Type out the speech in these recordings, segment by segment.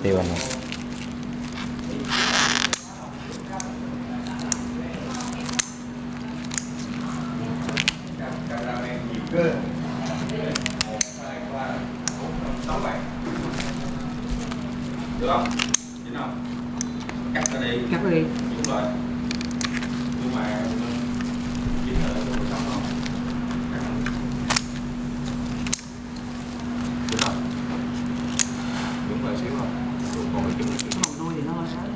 tiêu anh. Được không? Chính không? Cắt nó đi. Cắt nó đi. Đúng rồi. Nhưng mà chính là nó sống không? Đúng không? Đúng rồi xíu không? Rồi còn mình trứng Cái màu đôi thì nó hơi sáng.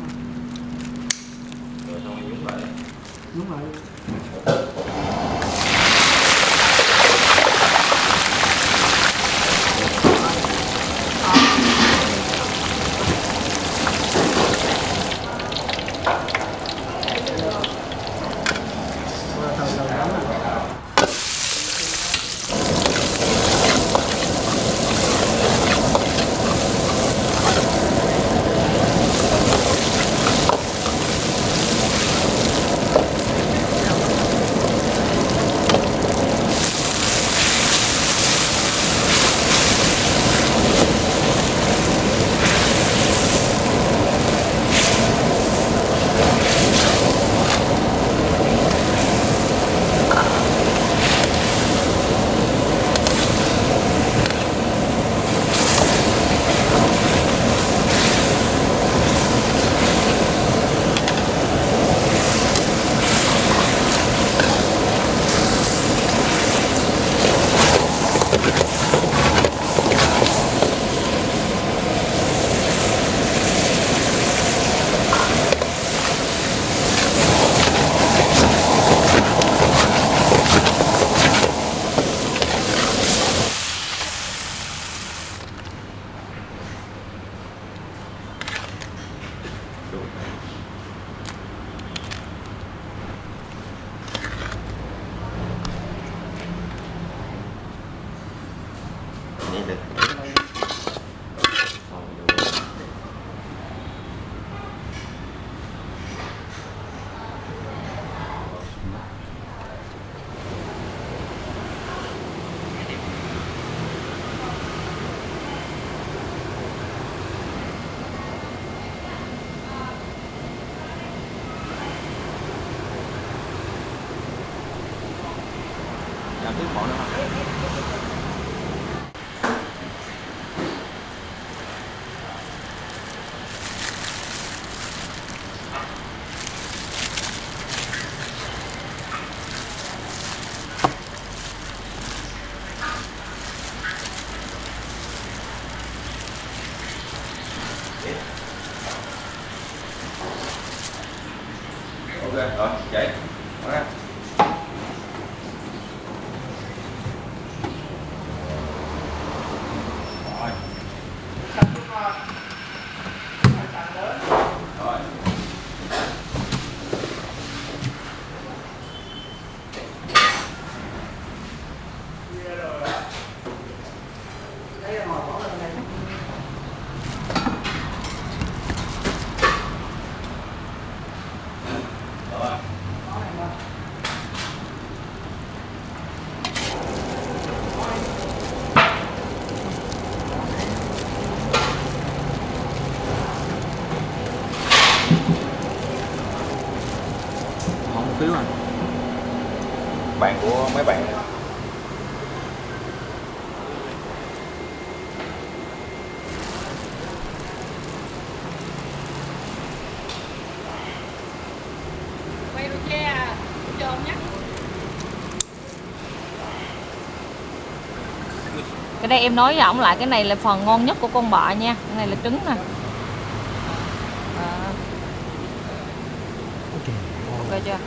rồi xong rồi nhúng lại. Đúng rồi. Vậy được. Làm tiếp bọn nữa không? Ok, rồi, chạy. Mở ra. Rồi. Rồi. Đây là ngồi bỏ lên đây. Rồi. Bỏ này qua. Không phiếu anh. Bạn của mấy bạn này. Quay rồi che à, trơn nhá. Cái đây em nói với ổng lại, cái này là phần ngon nhất của con bọ nha. Cái này là trứng nè. Ok. Ok chưa?